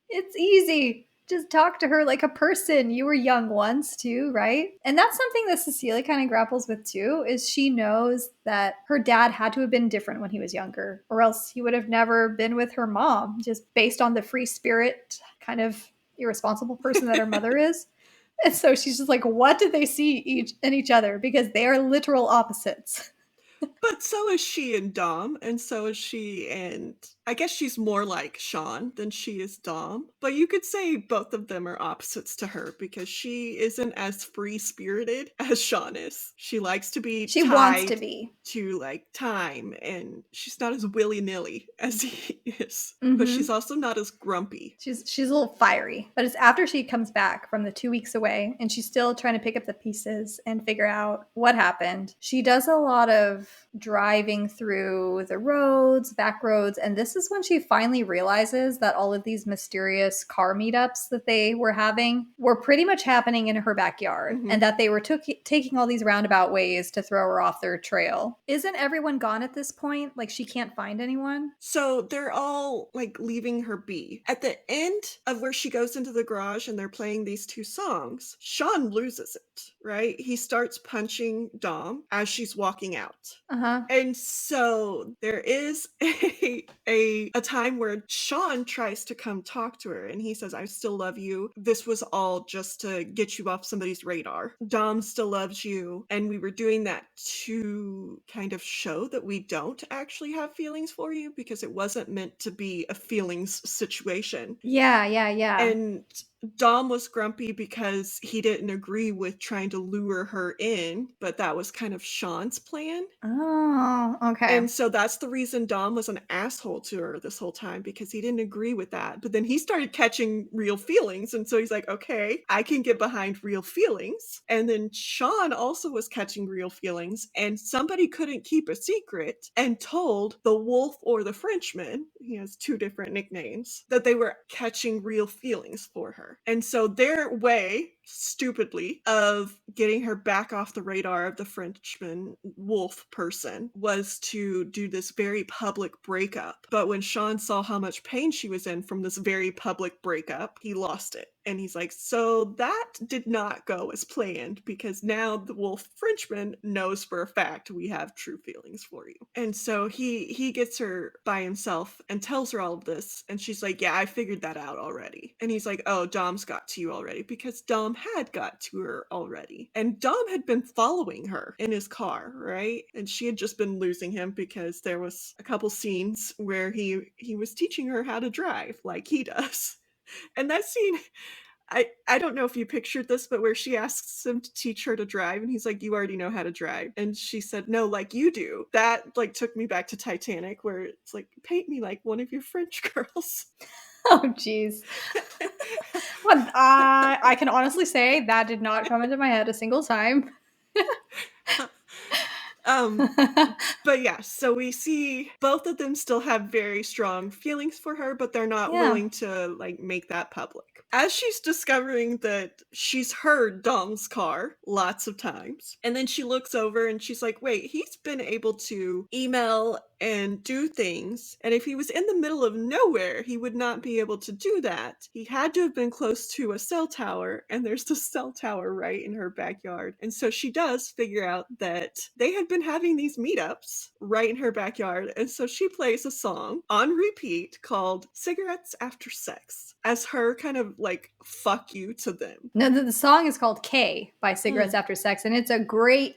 Speaker 1: it's easy. Just talk to her like a person. You were young once too, right? And that's something that Cecilia kind of grapples with too, is she knows that her dad had to have been different when he was younger, or else he would have never been with her mom, just based on the free spirit kind of irresponsible person that her mother is. And so she's just like, what did they see in each other? Because they are literal opposites.
Speaker 2: But so is she and Dom, and so is she and, I guess she's more like Sean than she is Dom. But you could say both of them are opposites to her, because she isn't as free-spirited as Sean is. She likes to be
Speaker 1: She wants to be.
Speaker 2: To like time, and she's not as willy-nilly as he is. But she's also not as grumpy.
Speaker 1: She's a little fiery. But it's after she comes back from the 2 weeks away, and she's still trying to pick up the pieces and figure out what happened. She does a lot of driving through the roads, back roads, and this is when she finally realizes that all of these mysterious car meetups that they were having were pretty much happening in her backyard, and that they were taking all these roundabout ways to throw her off their trail. Isn't everyone gone at this point? Like, she can't find anyone?
Speaker 2: So they're all like leaving her be. At the end of where she goes into the garage and they're playing these two songs, Sean loses it, right? He starts punching Dom as she's walking out. And so there is a time where Sean tries to come talk to her and he says, I still love you. This was all just to get you off somebody's radar. Dom still loves you. And we were doing that to kind of show that we don't actually have feelings for you, because it wasn't meant to be a feelings situation.
Speaker 1: Yeah.
Speaker 2: And Dom was grumpy because he didn't agree with trying to lure her in, but that was kind of Sean's plan.
Speaker 1: Oh, okay.
Speaker 2: And so that's the reason Dom was an asshole to her this whole time, because he didn't agree with that. But then he started catching real feelings. And so he's like, okay, I can get behind real feelings. And then Sean also was catching real feelings, and somebody couldn't keep a secret and told the Wolf or the Frenchman, he has two different nicknames, that they were catching real feelings for her. her. And so their way, stupidly, of getting her back off the radar of the Frenchman wolf person was to do this very public breakup. But when Sean saw how much pain she was in from this very public breakup, he lost it. And he's like, so that did not go as planned, because now the wolf Frenchman knows for a fact we have true feelings for you. And so he gets her by himself and tells her all of this. And she's like, yeah, I figured that out already. And he's like, oh, Dom's got to you already, because Dom had got to her already. And Dom had been following her in his car, right? And she had just been losing him because there was a couple scenes where he was teaching her how to drive like he does. And that scene, I don't know if you pictured this, but where she asks him to teach her to drive, and he's like, you already know how to drive. And she said, no, like you do. That like took me back to Titanic, where it's like, paint me like one of your French girls.
Speaker 1: Oh, jeez. Well, I can honestly say that did not come into my head a single time.
Speaker 2: But yeah, so we see both of them still have very strong feelings for her, but they're not willing to like make that public. As she's discovering that she's heard Dom's car lots of times, and then she looks over and she's like, wait, he's been able to email and do things, and if he was in the middle of nowhere, he would not be able to do that. He had to have been close to a cell tower, and there's the cell tower right in her backyard. And so she does figure out that they had been having these meetups right in her backyard, and so she plays a song on repeat called Cigarettes After Sex as her kind of like fuck you to them.
Speaker 1: No, the song is called K by Cigarettes After Sex, and it's a great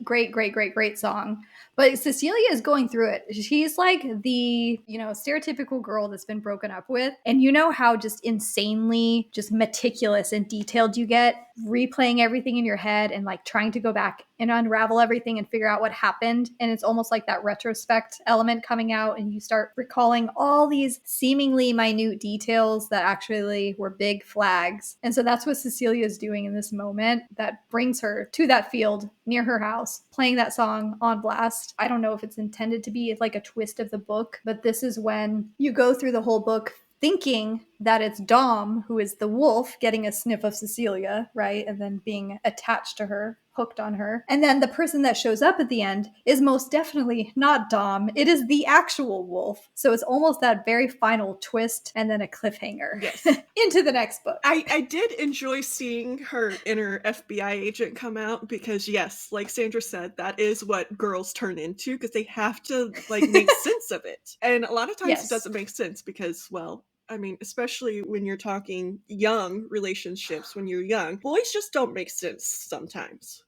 Speaker 1: song. But Cecilia is going through it. She's like the, stereotypical girl that's been broken up with. And you know how just insanely just meticulous and detailed you get, replaying everything in your head and like trying to go back and unravel everything and figure out what happened. And it's almost like that retrospect element coming out, and you start recalling all these seemingly minute details that actually were big flags. And so that's what Cecilia is doing in this moment that brings her to that field near her house, playing that song on blast. I don't know if it's intended to be like a twist of the book, but this is when you go through the whole book thinking that it's Dom who is the wolf getting a sniff of Cecilia, right? And then being attached to her, hooked on her. And then the person that shows up at the end is most definitely not Dom. It is the actual wolf. So it's almost that very final twist and then a cliffhanger.
Speaker 2: Yes.
Speaker 1: Into the next book.
Speaker 2: I did enjoy seeing her inner FBI agent come out, because yes, like Sandra said, that is what girls turn into, because they have to like make sense of it. And a lot of times it doesn't make sense because, well, I mean, especially when you're talking young relationships, when you're young, boys just don't make sense sometimes.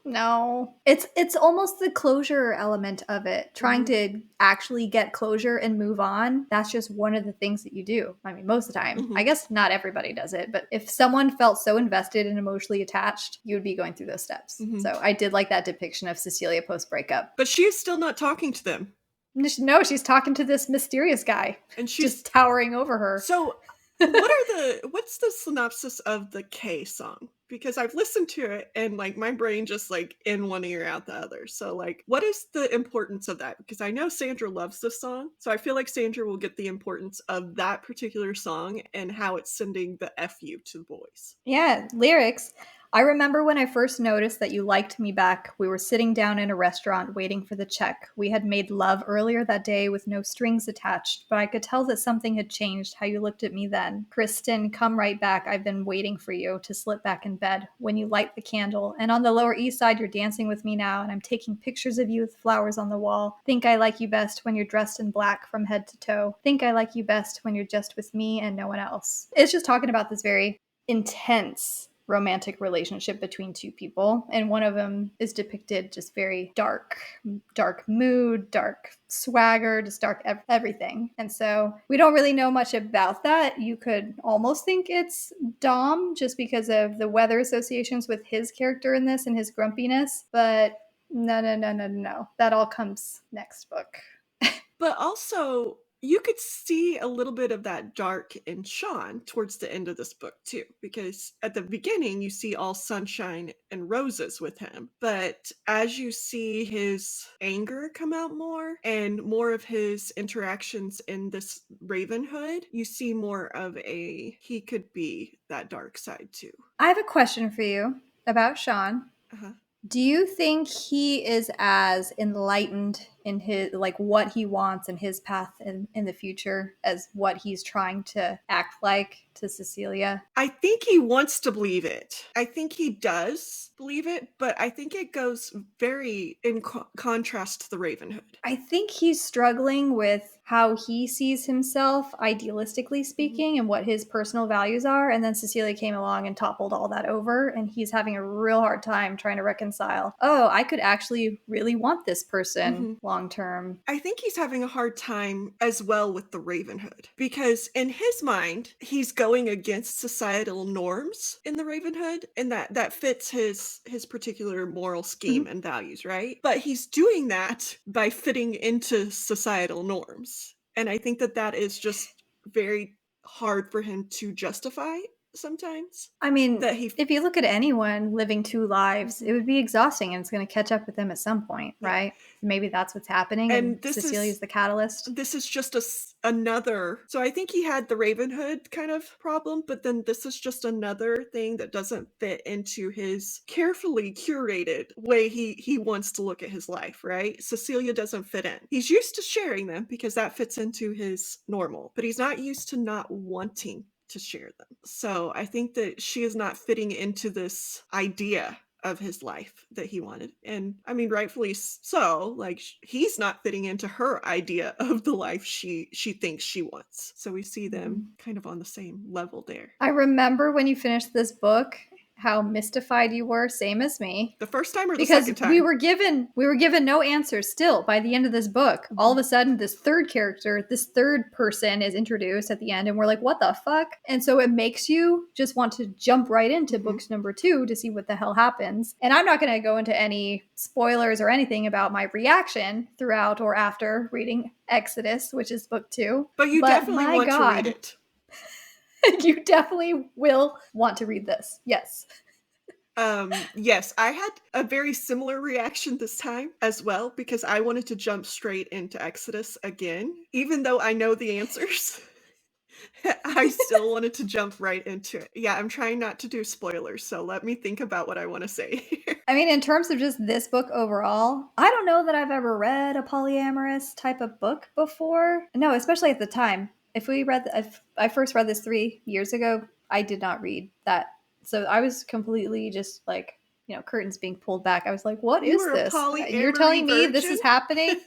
Speaker 1: No. It's almost the closure element of it. Trying to actually get closure and move on. That's just one of the things that you do. I mean, most of the time. I guess not everybody does it, but if someone felt so invested and emotionally attached, you would be going through those steps. So I did like that depiction of Cecilia post-breakup.
Speaker 2: But she's still not talking to them.
Speaker 1: No, she's talking to this mysterious guy.
Speaker 2: And she's
Speaker 1: just towering over her.
Speaker 2: So what's the synopsis of the K song? Because I've listened to it and like my brain just like in one ear out the other. So like, what is the importance of that? Because I know Sandra loves this song. So I feel like Sandra will get the importance of that particular song and how it's sending the FU to the boys.
Speaker 1: Yeah, lyrics. I remember when I first noticed that you liked me back, we were sitting down in a restaurant waiting for the check. We had made love earlier that day with no strings attached, but I could tell that something had changed how you looked at me then. Kristen, come right back. I've been waiting for you to slip back in bed when you light the candle. And on the Lower East Side, you're dancing with me now, and I'm taking pictures of you with flowers on the wall. Think I like you best when you're dressed in black from head to toe. Think I like you best when you're just with me and no one else. It's just talking about this very intense romantic relationship between two people, and one of them is depicted just very dark mood, dark swagger, just dark everything. And so we don't really know much about that. You could almost think it's Dom just because of the weather associations with his character in this and his grumpiness, but no, that all comes next book.
Speaker 2: But also you could see a little bit of that dark in Sean towards the end of this book too, because at the beginning you see all sunshine and roses with him, but as you see his anger come out more and more of his interactions in this Ravenhood, you see more of he could be that dark side too.
Speaker 1: I have a question for you about Sean.
Speaker 2: Uh-huh.
Speaker 1: Do you think he is as enlightened in his, like, what he wants and his path in the future as what he's trying to act like to Cecilia?
Speaker 2: I think he wants to believe it. I think he does believe it, but I think it goes very in contrast to the Ravenhood.
Speaker 1: I think he's struggling with how he sees himself, idealistically speaking, and what his personal values are. And then Cecilia came along and toppled all that over. And he's having a real hard time trying to reconcile, oh, I could actually really want this person long term.
Speaker 2: I think he's having a hard time as well with the Ravenhood, because in his mind, he's going against societal norms in the Ravenhood, and that fits his particular moral scheme and values, right? But he's doing that by fitting into societal norms. And I think that is just very hard for him to justify sometimes.
Speaker 1: I mean,
Speaker 2: That he
Speaker 1: if you look at anyone living two lives, it would be exhausting and it's going to catch up with them at some point, right? Maybe that's what's happening, and Cecilia's the catalyst.
Speaker 2: This is just another. So I think he had the Ravenhood kind of problem, but then this is just another thing that doesn't fit into his carefully curated way he wants to look at his life, right? Cecilia doesn't fit in. He's used to sharing them because that fits into his normal, but he's not used to not wanting to share them. So I think that she is not fitting into this idea of his life that he wanted. And I mean, rightfully so, like he's not fitting into her idea of the life she thinks she wants. So we see them kind of on the same level there.
Speaker 1: I remember when you finished this book, how mystified you were, same as me.
Speaker 2: The first time or the
Speaker 1: because
Speaker 2: second time?
Speaker 1: we were given no answers still by the end of this book. All of a sudden, this third person is introduced at the end, and we're like, what the fuck? And so it makes you just want to jump right into books number 2 to see what the hell happens. And I'm not going to go into any spoilers or anything about my reaction throughout or after reading Exodus, which is book 2.
Speaker 2: But you definitely want to read it.
Speaker 1: You definitely will want to read this. Yes.
Speaker 2: Yes, I had a very similar reaction this time as well, because I wanted to jump straight into Exodus again. Even though I know the answers, I still wanted to jump right into it. Yeah, I'm trying not to do spoilers, so let me think about what I want to say.
Speaker 1: I mean, in terms of just this book overall, I don't know that I've ever read a polyamorous type of book before. No, especially at the time. If I first read this 3 years ago, I did not read that. So I was completely just like, curtains being pulled back. I was like, what is this? You're telling me this is happening?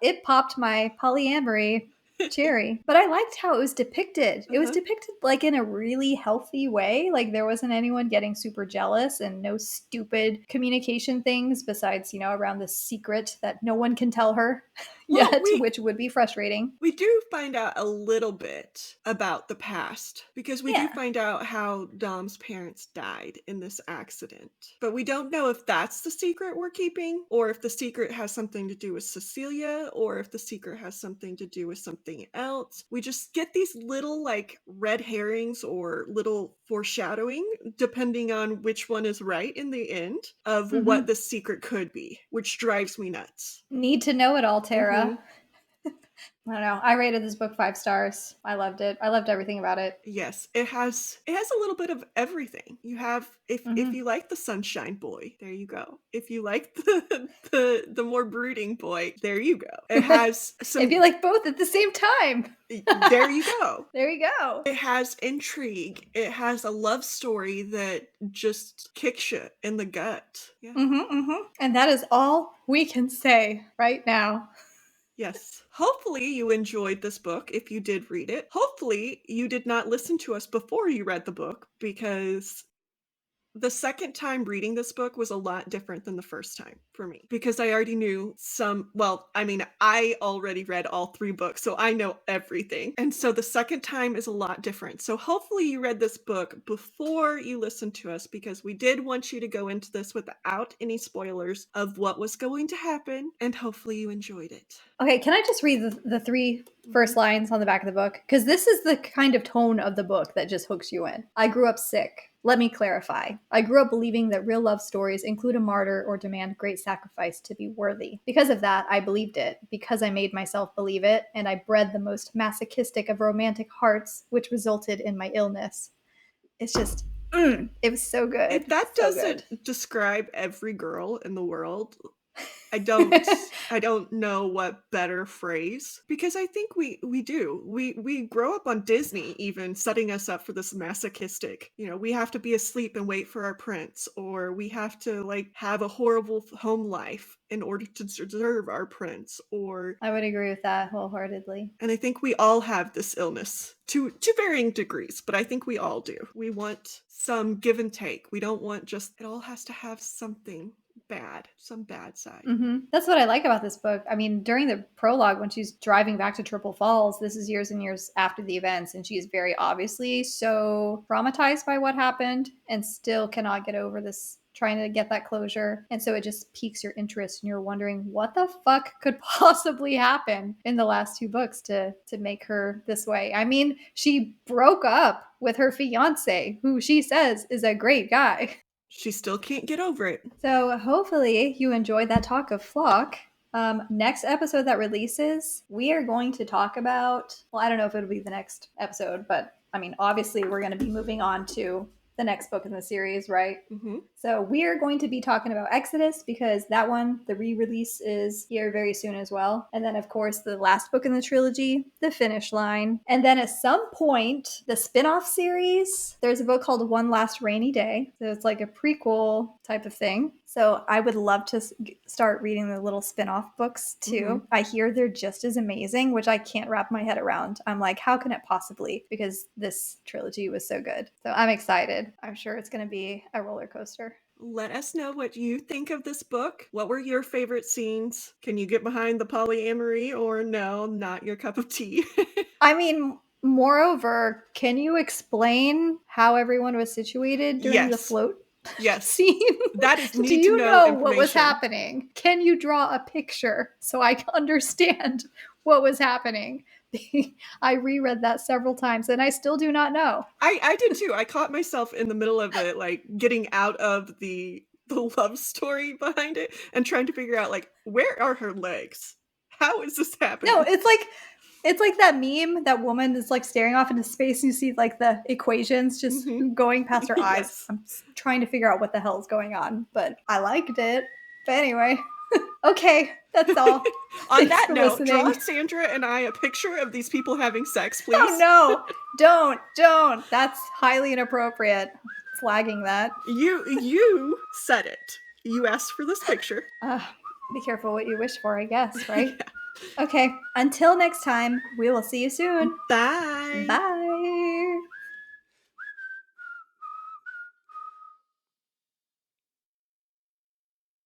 Speaker 1: It popped my polyamory cherry. But I liked how it was depicted. It was depicted like in a really healthy way. Like there wasn't anyone getting super jealous, and no stupid communication things besides, around the secret that no one can tell her yet, which would be frustrating.
Speaker 2: We do find out a little bit about the past, because we do find out how Dom's parents died in this accident. But we don't know if that's the secret we're keeping, or if the secret has something to do with Cecilia, or if the secret has something to do with something else. We just get these little like red herrings or little foreshadowing, depending on which one is right in the end, of what the secret could be, which drives me nuts.
Speaker 1: Need to know it all, Tara. I don't know. I rated this book 5 stars. I loved it. I loved everything about it.
Speaker 2: Yes, it has a little bit of everything. You have if you like the sunshine boy, there you go. If you like the more brooding boy, there you go. It has some.
Speaker 1: If you like both at the same time,
Speaker 2: there you go.
Speaker 1: There you go.
Speaker 2: It has intrigue. It has a love story that just kicks you in the gut. Yeah.
Speaker 1: And that is all we can say right now.
Speaker 2: Yes. Hopefully you enjoyed this book if you did read it. Hopefully you did not listen to us before you read the book, because the second time reading this book was a lot different than the first time for me, because I already knew I already read all 3 books, so I know everything. And so the second time is a lot different. So hopefully you read this book before you listened to us, because we did want you to go into this without any spoilers of what was going to happen, and hopefully you enjoyed it.
Speaker 1: Okay, can I just read the 3 first lines on the back of the book, because this is the kind of tone of the book that just hooks you in. I grew up sick. Let me clarify. I grew up believing that real love stories include a martyr or demand great sacrifice to be worthy. Because of that, I believed it, because I made myself believe it, and I bred the most masochistic of romantic hearts, which resulted in my illness. It's just, it was so good.
Speaker 2: If that
Speaker 1: so
Speaker 2: doesn't
Speaker 1: good.
Speaker 2: describe every girl in the world, I don't know what better phrase, because I think we do. We grow up on Disney even setting us up for this masochistic, we have to be asleep and wait for our prince, or we have to like have a horrible home life in order to deserve our prince, or
Speaker 1: I would agree with that wholeheartedly.
Speaker 2: and I think we all have this illness to varying degrees, but I think we all do. We want some give and take. We don't want just it all has to have something bad, some bad side.
Speaker 1: That's what I like about this book. I mean, during the prologue, when she's driving back to Triple Falls, this is years and years after the events, and she's very obviously so traumatized by what happened and still cannot get over this, trying to get that closure. And so it just piques your interest, and you're wondering what the fuck could possibly happen in the last two books to make her this way. I mean, she broke up with her fiance, who she says is a great guy.
Speaker 2: She still can't get over it.
Speaker 1: So hopefully you enjoyed that talk of Flock. Next episode that releases, we are going to talk about, well, I don't know if it'll be the next episode, but I mean, obviously we're going to be moving on to the next book in the series, right? So we are going to be talking about Exodus, because that one, the re-release, is here very soon as well. And then, of course, the last book in the trilogy, The Finish Line. And then at some point, the spin-off series, there's a book called One Last Rainy Day. So it's like a prequel type of thing. So I would love to start reading the little spin-off books too. I hear they're just as amazing, which I can't wrap my head around. I'm like, how can it possibly? Because this trilogy was so good. So I'm excited. I'm sure it's going to be a roller coaster.
Speaker 2: Let us know what you think of this book. What were your favorite scenes? Can you get behind the polyamory, or no, not your cup of tea?
Speaker 1: I mean, moreover, can you explain how everyone was situated during the float?
Speaker 2: Yes.
Speaker 1: Scene?
Speaker 2: That is need
Speaker 1: Do you
Speaker 2: to know
Speaker 1: what was happening? Can you draw a picture so I can understand what was happening? I reread that several times and I still do not know.
Speaker 2: I did too. I caught myself in the middle of it, like getting out of the love story behind it and trying to figure out, like, where are her legs? How is this happening?
Speaker 1: No, it's like that meme, that woman is like staring off into space and you see like the equations just going past her eyes.
Speaker 2: Yes.
Speaker 1: I'm trying to figure out what the hell is going on, but I liked it. But anyway, okay, that's all.
Speaker 2: On that note, draw Sandra and I a picture of these people having sex, please.
Speaker 1: Oh no, don't. That's highly inappropriate. Flagging that.
Speaker 2: You said it. You asked for this picture.
Speaker 1: Be careful what you wish for, I guess, right?
Speaker 2: Yeah.
Speaker 1: Okay, until next time, we will see you soon.
Speaker 2: Bye.
Speaker 1: Bye.